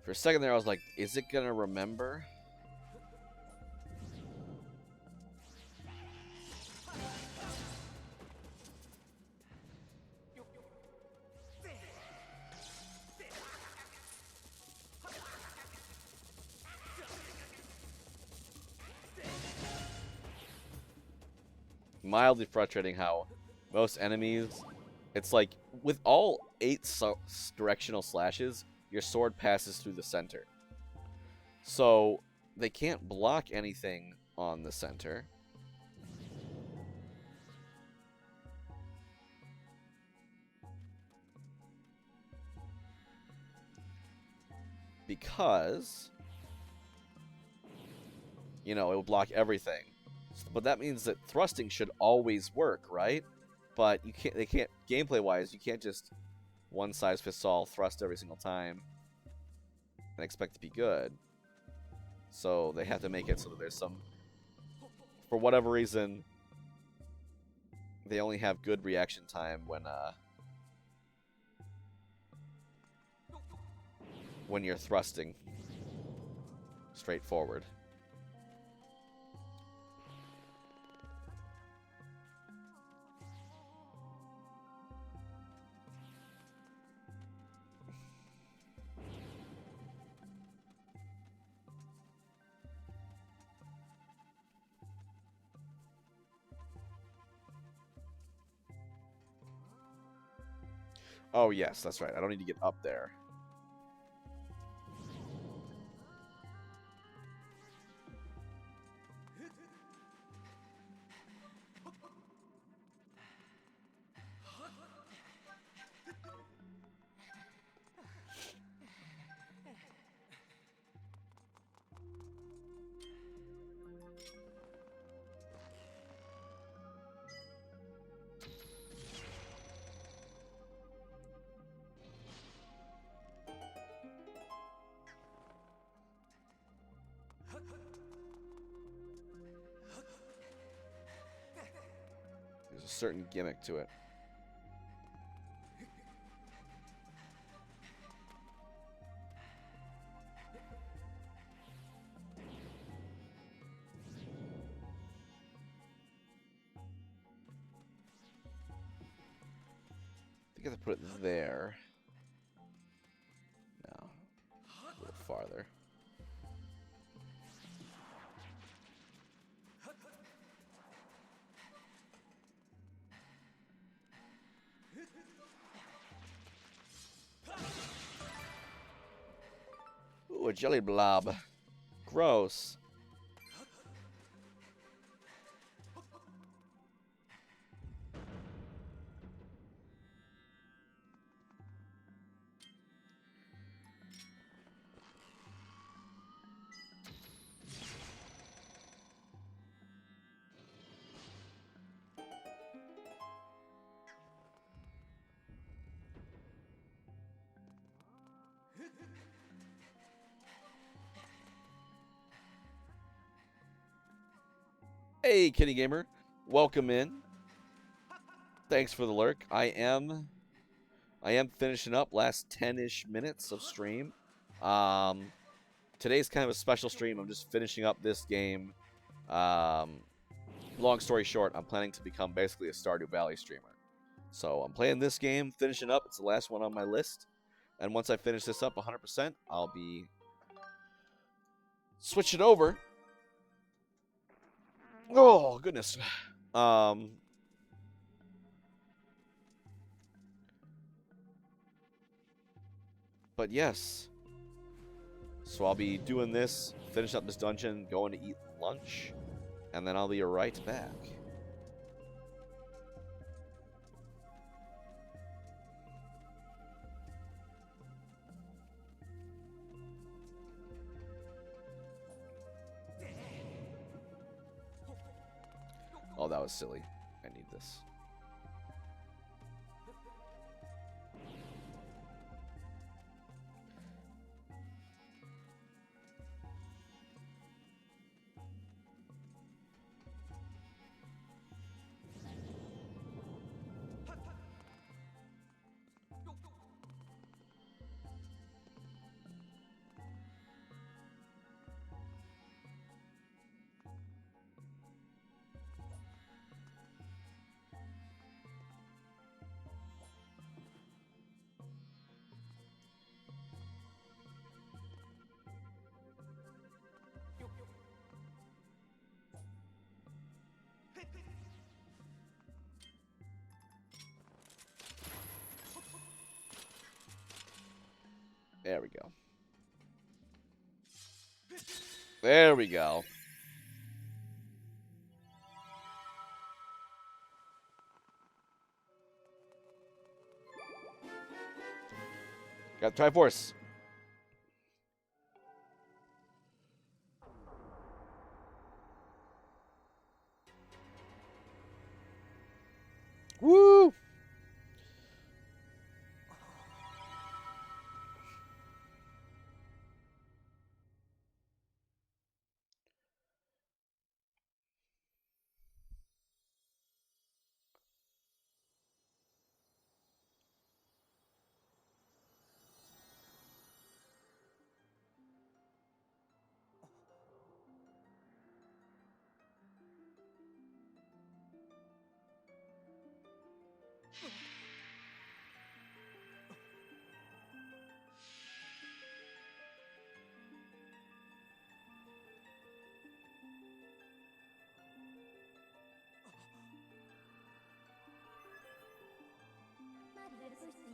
For a second there, I was like, is it gonna remember? Mildly frustrating how most enemies, it's like, with all 8 directional slashes, your sword passes through the center. So, they can't block anything on the center. Because, you know, it will block everything. But that means that thrusting should always work, right? But you can't. They can't. Gameplay-wise, you can't just one-size-fits-all thrust every single time and expect to be good. So they have to make it so that there's some. For whatever reason, they only have good reaction time when you're thrusting straight forward. Oh, yes, that's right. I don't need to get up there. There's a certain gimmick to it. I think I have to put it there. No. A little farther. Ooh, a jelly blob. Gross. Hey, Kitty Gamer. Welcome in. Thanks for the lurk. I am I am finishing up last 10-ish minutes of stream. Today's kind of a special stream. I'm just finishing up this game. Long story short, I'm planning to become basically a Stardew Valley streamer. So I'm playing this game, finishing up. It's the last one on my list. And once I finish this up 100%, I'll be switching over. Oh, goodness. But yes. So I'll be doing this, finish up this dungeon, going to eat lunch, and then I'll be right back. Oh, that was silly. I need this. There we go. There we go. Got the Triforce. Woo!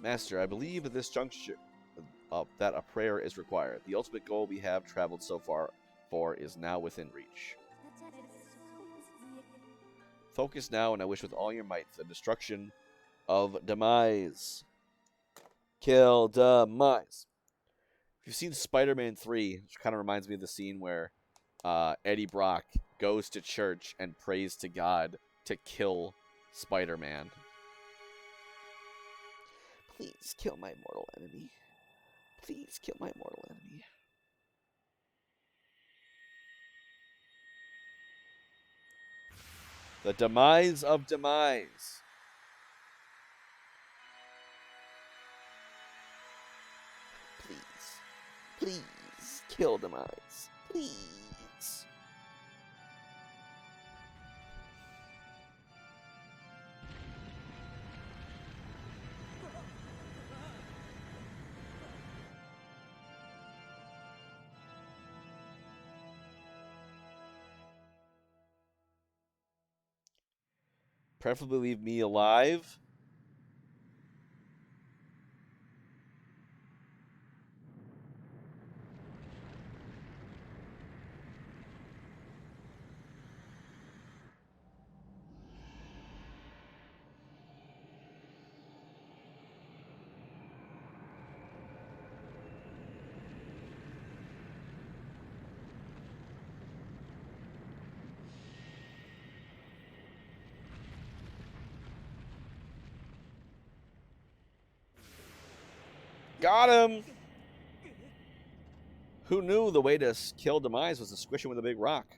Master, I believe at this juncture that a prayer is required. The ultimate goal we have traveled so far for is now within reach. Focus now, and I wish with all your might the destruction of Demise. Kill Demise. If you've seen Spider-Man 3, which kind of reminds me of the scene where Eddie Brock goes to church and prays to God to kill Spider-Man. Please kill my mortal enemy. Please kill my mortal enemy. The demise of Demise. Please. Please kill Demise. Please. Preferably leave me alive. Got him! Who knew the way to kill Demise was to squish him with a big rock?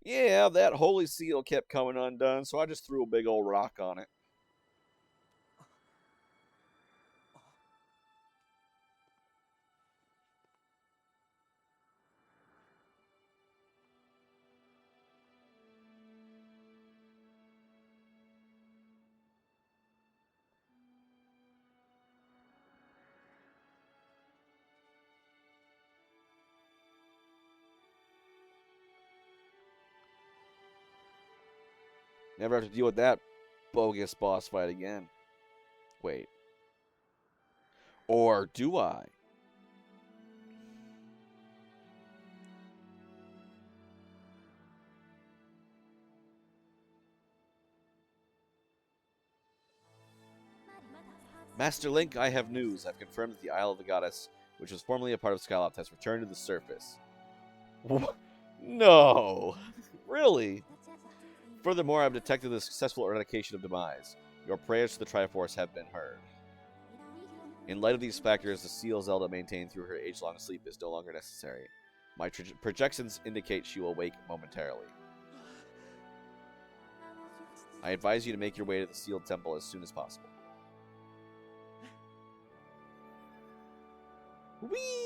Yeah, that holy seal kept coming undone, so I just threw a big old rock on it. Never have to deal with that bogus boss fight again. Wait. Or do I? Master Link, I have news. I've confirmed that the Isle of the Goddess, which was formerly a part of Skyloft, has returned to the surface. No! Really? Furthermore, I've detected the successful eradication of Demise. Your prayers to the Triforce have been heard. In light of these factors, the seal Zelda maintained through her age-long sleep is no longer necessary. My projections indicate she will wake momentarily. I advise you to make your way to the sealed temple as soon as possible. Whee!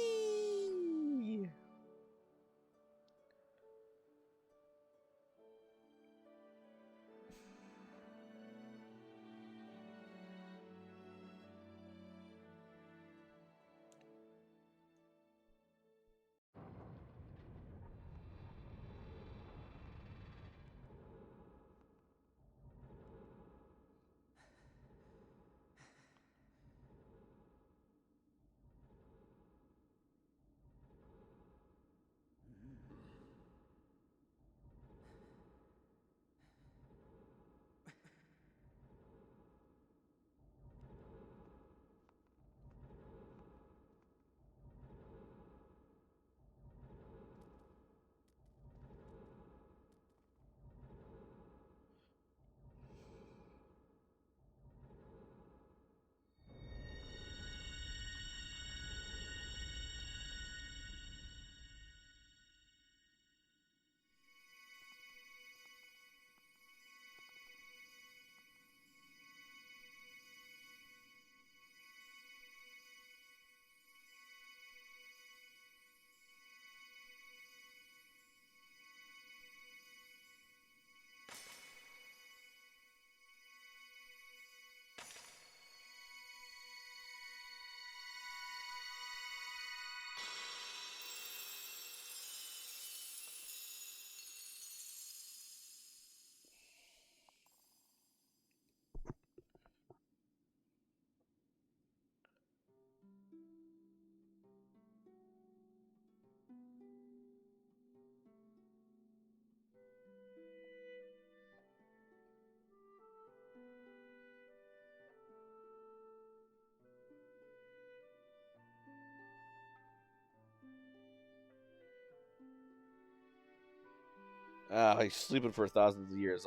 He's sleeping for thousands of years.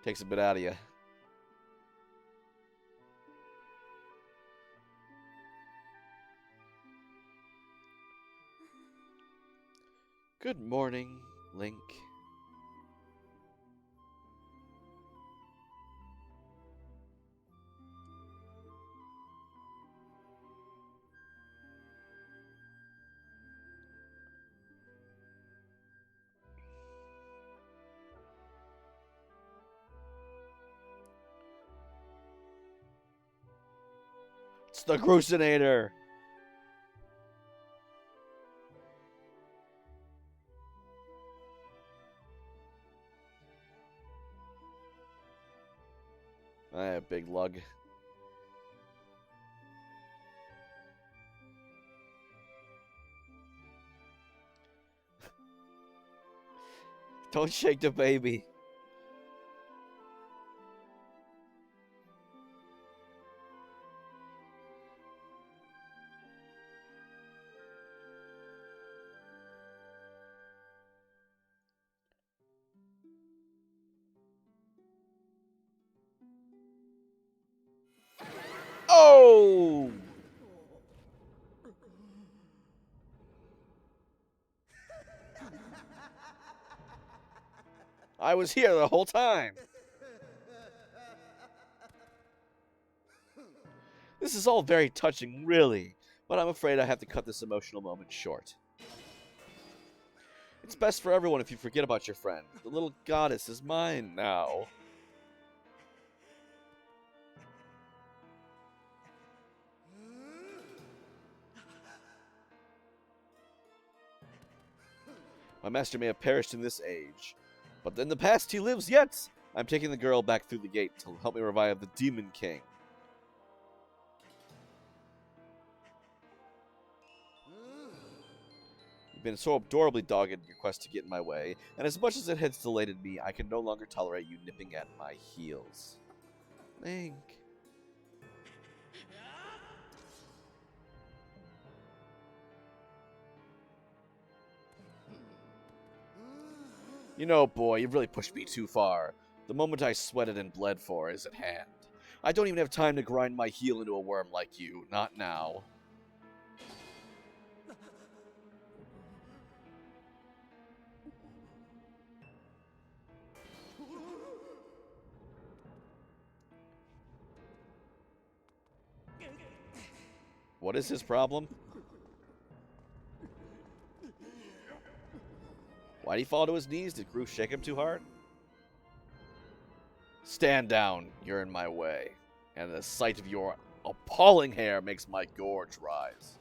Takes a bit out of you. Good morning, Link. It's the Crucinator! Big lug. Don't shake the baby. Oh! I was here the whole time. This is all very touching, really, but I'm afraid I have to cut this emotional moment short. It's best for everyone if you forget about your friend. The little goddess is mine now. My master may have perished in this age, but in the past he lives yet. I'm taking the girl back through the gate to help me revive the Demon King. You've been so adorably dogged in your quest to get in my way, and as much as it has delighted me, I can no longer tolerate you nipping at my heels. Link. You know, boy, you've really pushed me too far. The moment I sweated and bled for is at hand. I don't even have time to grind my heel into a worm like you. Not now. What is his problem? Why'd he fall to his knees? Did Gru shake him too hard? Stand down. You're in my way. And the sight of your appalling hair makes my gorge rise.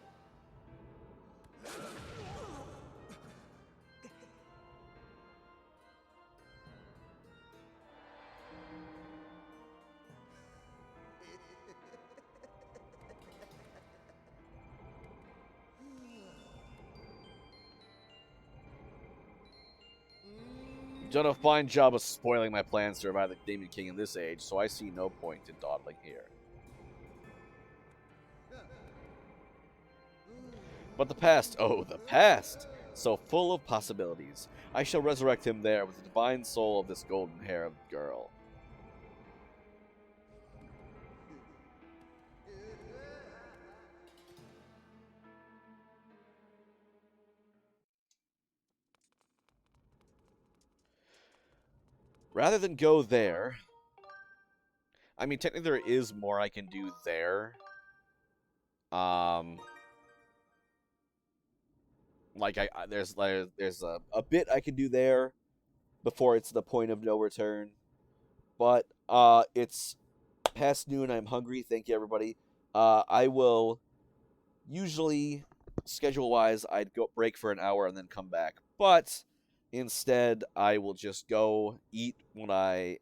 You've done a fine job of spoiling my plans to revive the Demon King in this age, so I see no point in dawdling here. But the past, oh, the past! So full of possibilities. I shall resurrect him there with the divine soul of this golden-haired girl. Rather than go there... I mean, technically there is more I can do there. There's a bit I can do there before it's the point of no return. But it's past noon. I'm hungry. Thank you, everybody. I will usually, schedule-wise, I'd go break for an hour and then come back. But instead, I will just go eat what I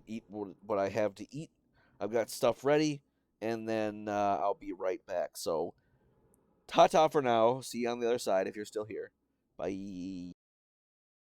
eat what I have to eat. I've got stuff ready, and then I'll be right back. So, ta-ta for now. See you on the other side if you're still here. Bye.